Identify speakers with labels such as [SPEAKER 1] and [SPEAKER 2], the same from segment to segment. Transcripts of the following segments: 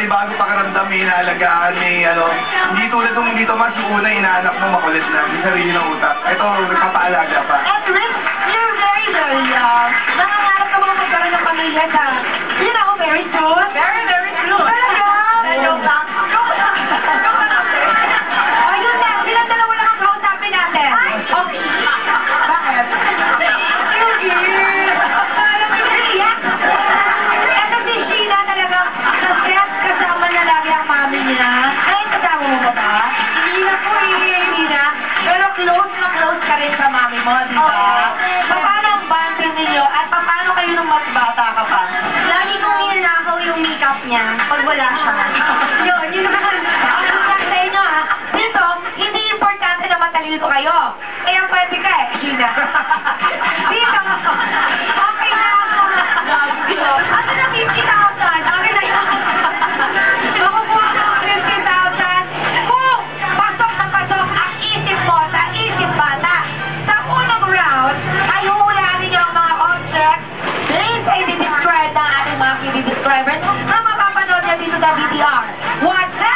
[SPEAKER 1] bago pakiramdam, may inaalagaan, may ano. Hindi tulad nung dito mas una, inaanak mo makulit na. May sarili ng utak. Ito, nagpapaalaga pa.
[SPEAKER 2] At Rick, you're very, very young. Nangangarap ka mga magkaroon ng pamilya ka. You know, very soon. Very, very soon. Talaga? Joke lang. Ayun na, silang dalawa lang ang kausapin natin. Okay. Bakit? Ito si Sheila talaga, na-stress kasama na lagi ang mami niya. Ay, kasama mo ba ba? Hindi na po hindi na. Pero close na close ka rin sa mami mo, di ba? Paano ang bonding ninyo at paano kayo nung mas bata ka pa? Lagi kong ninanakaw yung makeup niya pag wala siya. Yun naman. Ang sa inyo ha. Dito, hindi importante na matalino kayo. Kaya pwede ka eh, Gina. Dito, okay na ako. Ano na 50,000? Okay na yun. Makukuha ka ng 50,000 kung pasok na pasok ang isip mo sa isip bata. Sa unang round, ay huhulaan niyo ang mga objects based ay di-describe ng ating mga kidi-describers na mapapanood niya dito sa VTR. What's up?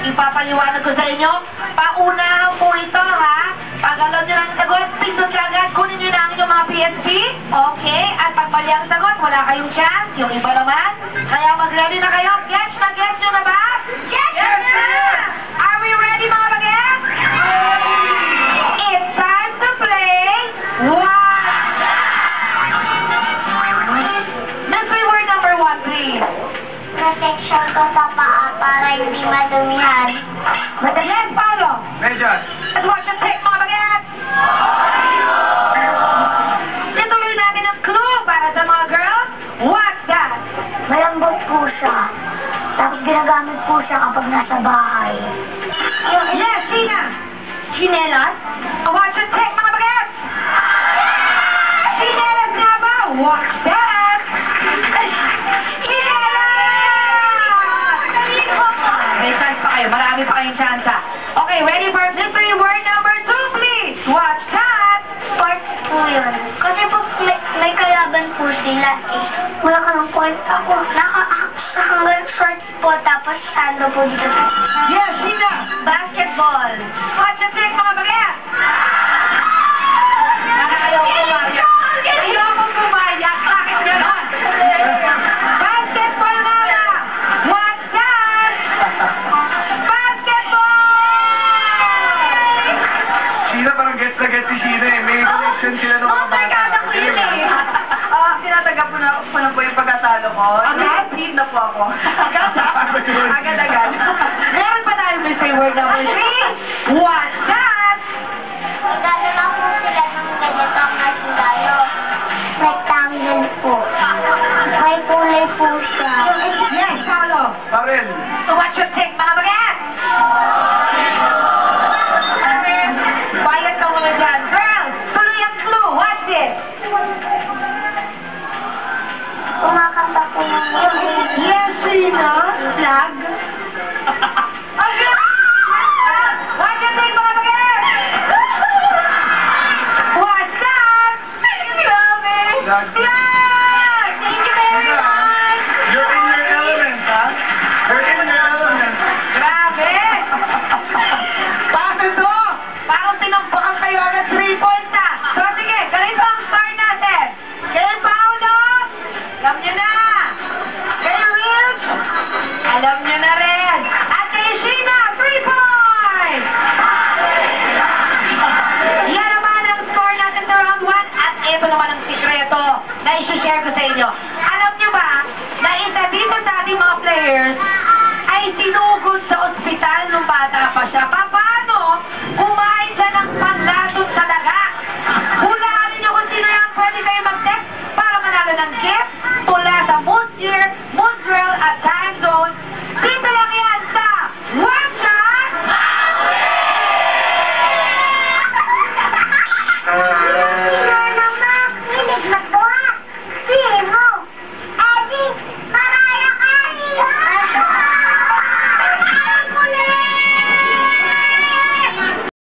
[SPEAKER 2] Ipapaliwanag ko sa inyo, paunahan po ito ha. Pag alam nyo ng sagot, pindot agad, kunin nyo na ang inyong mga PSP. Okay, at pag mali ang sagot, wala kayong chance. Yung iba naman, kaya mag-ready na kayo. Gets nyo na ba? Yes na! Are we ready mga bagets? It's time to play. Mystery word number 1, please.
[SPEAKER 3] Protection ko sa paa para hindi madumihan.
[SPEAKER 2] Madalas, Paolo.
[SPEAKER 1] Medyas.
[SPEAKER 2] At watch and take mga bagets. Ituloy natin ang clue para sa mga girls. What's that?
[SPEAKER 3] Malambot po siya. Tapos ginagamit po siya kapag nasa bahay.
[SPEAKER 2] Yes, Tina. Chinelas. Watch and take mga bagets. Chinelas nga ba? What's that? May chance pa kayo. Marami pa kayong chance. Okay, ready for mystery word number 2, please. Watch that.
[SPEAKER 3] Sports po yun. Kasi po may kalaban po sila eh. Wala ka ng point ako. Nakahanggang shorts po tapos ando po dito.
[SPEAKER 2] Yes, Sheila. Basketball. Watch and take mga bagets. Ayaw ko pumayag. Ayaw ko pumayag. Bakit gano'n? Basketball na na. What's that?
[SPEAKER 1] Sheila, parang gets na gets si Sheila eh. May connection sila ng mga bata.
[SPEAKER 2] Ako yun eh.
[SPEAKER 4] Tinataga po na po yung pagkatalo ko. Lead na po ako. Agad-agad.
[SPEAKER 2] Meron pa tayo mystery word number 3. What's that?
[SPEAKER 3] Magdadala po sila ng ganito kasi tayo. Rectangle po. May kulay po siya.
[SPEAKER 2] Yes, Paolo.
[SPEAKER 1] Parel.
[SPEAKER 2] Watch your take, mga bagets. Quiet ka muna dyan. Girls, tuloy ang clue. What's it?
[SPEAKER 3] Kumakanta po ng
[SPEAKER 2] Yes, Sina. Flag. Okay. Watch your take, mga bagets. What's that? Grabe.
[SPEAKER 1] Flag.
[SPEAKER 2] Flag. Thank you very much.
[SPEAKER 1] You're in your element, ha? You're in your element.
[SPEAKER 2] Grabe! Paano to? Parang tinampukan kayo agad 3 points na. So sige, ganito ang score natin. Kay Paolo, alam nyo na. Kay Rich, alam nyo na rin. At kay Sheena, 3 points! Yan naman ang score natin sa round 1. At ito naman ang sikreto na isi-share ko sa inyo. Alam nyo ba na isa dito sa ating mga players ay sinugod sa ospital nung bata pa siya. Paano? Kumain siya ng panglatot sa daga. Hulaan niyo kung sino yan. Pwede kayo mag-text para manalo ng gift